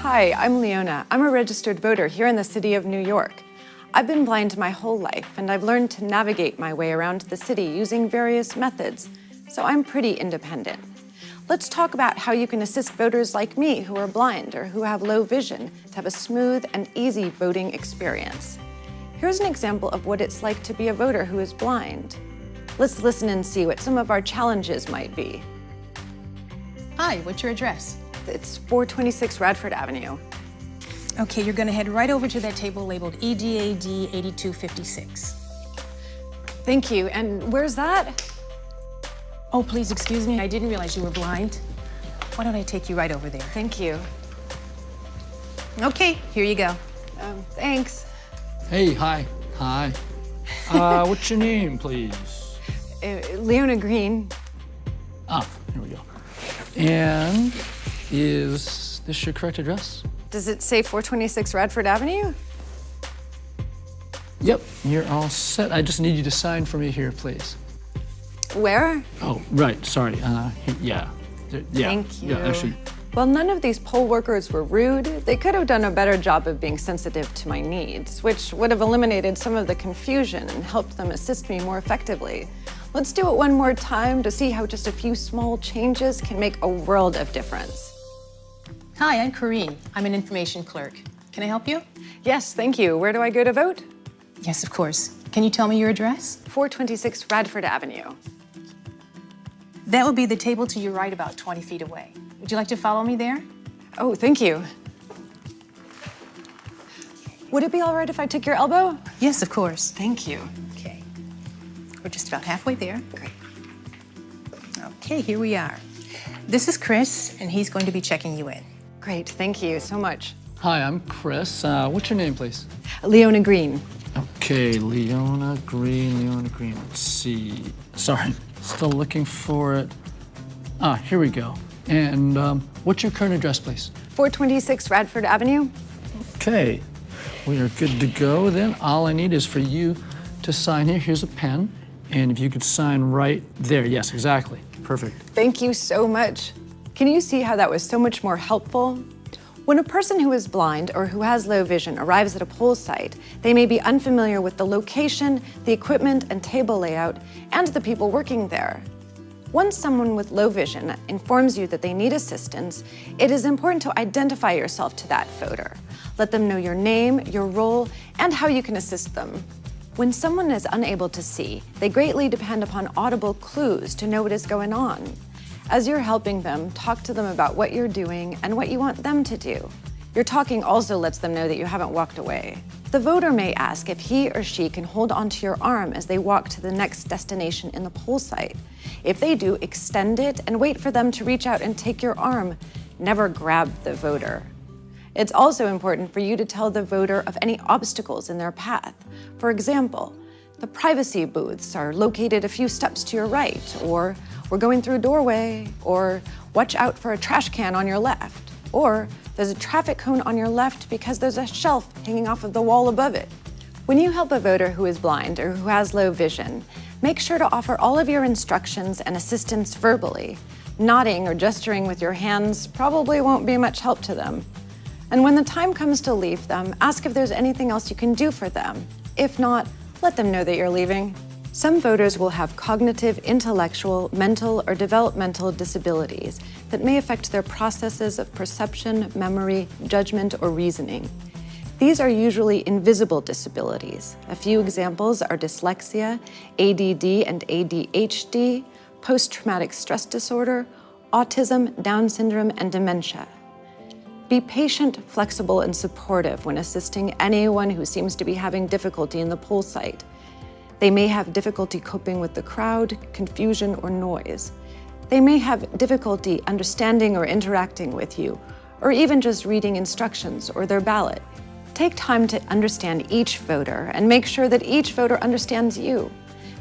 Hi, I'm Leona. I'm a registered voter here in the city of New York. I've been blind my whole life, and I've learned to navigate my way around the city using various methods, so I'm pretty independent. Let's talk about how you can assist voters like me who are blind or who have low vision to have a smooth and easy voting experience. Here's an example of what it's like to be a voter who is blind. Let's listen and see what some of our challenges might be. Hi, what's your address? It's 426 Radford Avenue. Okay, you're gonna head right over to that table labeled EDAD 8256. Thank you, and where's that? Oh, please excuse me, I didn't realize you were blind. Why don't I take you right over there? Thank you. Okay, here you go. Thanks. Hey, hi. What's your name, please? Leona Green. Ah, here we go. And is this your correct address? Does it say 426 Radford Avenue? Yep, you're all set. I just need you to sign for me here, please. Where? Oh, right, sorry. Yeah. Thank you. Yeah, actually. Well, none of these poll workers were rude. They could have done a better job of being sensitive to my needs, which would have eliminated some of the confusion and helped them assist me more effectively. Let's do it one more time to see how just a few small changes can make a world of difference. Hi, I'm Corrine. I'm an information clerk. Can I help you? Yes, thank you. Where do I go to vote? Yes, of course. Can you tell me your address? 426 Radford Avenue. That would be the table to your right about 20 feet away. Would you like to follow me there? Oh, thank you. Would it be all right if I took your elbow? Yes, of course. Thank you. Okay. We're just about halfway there. Great. Okay, here we are. This is Chris, and he's going to be checking you in. Great, thank you so much. Hi, I'm Chris. What's your name, please? Leona Green. Okay, Leona Green. Let's see. Sorry, still looking for it. Ah, here we go. And what's your current address, please? 426 Radford Avenue. Okay, we are good to go then. All I need is for you to sign here. Here's a pen. And if you could sign right there. Yes, exactly. Perfect. Thank you so much. Can you see how that was so much more helpful? When a person who is blind or who has low vision arrives at a poll site, they may be unfamiliar with the location, the equipment and table layout, and the people working there. Once someone with low vision informs you that they need assistance, it is important to identify yourself to that voter. Let them know your name, your role, and how you can assist them. When someone is unable to see, they greatly depend upon audible clues to know what is going on. As you're helping them, talk to them about what you're doing and what you want them to do. Your talking also lets them know that you haven't walked away. The voter may ask if he or she can hold onto your arm as they walk to the next destination in the poll site. If they do, extend it and wait for them to reach out and take your arm. Never grab the voter. It's also important for you to tell the voter of any obstacles in their path. For example, the privacy booths are located a few steps to your right, or we're going through a doorway, or watch out for a trash can on your left, or there's a traffic cone on your left because there's a shelf hanging off of the wall above it. When you help a voter who is blind or who has low vision, make sure to offer all of your instructions and assistance verbally. Nodding or gesturing with your hands probably won't be much help to them. And when the time comes to leave them, ask if there's anything else you can do for them. If not, let them know that you're leaving. Some voters will have cognitive, intellectual, mental, or developmental disabilities that may affect their processes of perception, memory, judgment, or reasoning. These are usually invisible disabilities. A few examples are dyslexia, ADD and ADHD, post-traumatic stress disorder, autism, Down syndrome, and dementia. Be patient, flexible, and supportive when assisting anyone who seems to be having difficulty in the poll site. They may have difficulty coping with the crowd, confusion, or noise. They may have difficulty understanding or interacting with you, or even just reading instructions or their ballot. Take time to understand each voter and make sure that each voter understands you.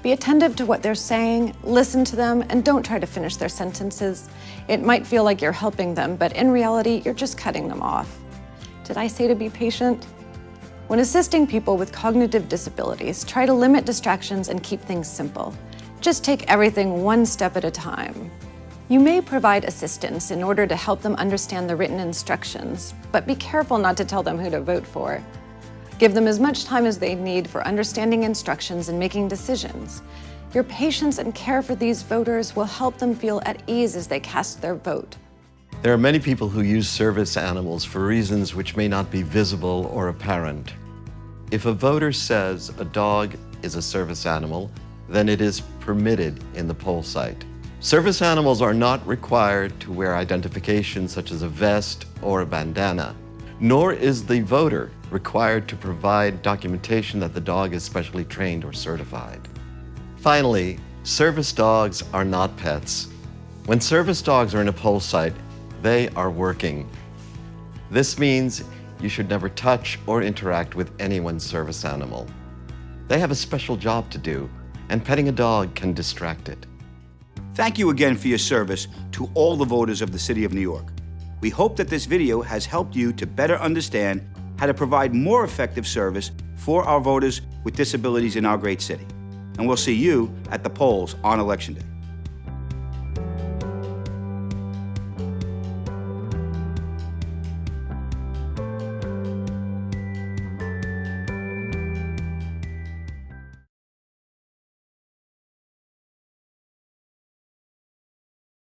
Be attentive to what they're saying, listen to them, and don't try to finish their sentences. It might feel like you're helping them, but in reality, you're just cutting them off. Did I say to be patient? When assisting people with cognitive disabilities, try to limit distractions and keep things simple. Just take everything one step at a time. You may provide assistance in order to help them understand the written instructions, but be careful not to tell them who to vote for. Give them as much time as they need for understanding instructions and making decisions. Your patience and care for these voters will help them feel at ease as they cast their vote. There are many people who use service animals for reasons which may not be visible or apparent. If a voter says a dog is a service animal, then it is permitted in the poll site. Service animals are not required to wear identification such as a vest or a bandana, nor is the voter required to provide documentation that the dog is specially trained or certified. Finally, service dogs are not pets. When service dogs are in a poll site, they are working. This means you should never touch or interact with anyone's service animal. They have a special job to do, and petting a dog can distract it. Thank you again for your service to all the voters of the City of New York. We hope that this video has helped you to better understand how to provide more effective service for our voters with disabilities in our great city. And we'll see you at the polls on Election Day.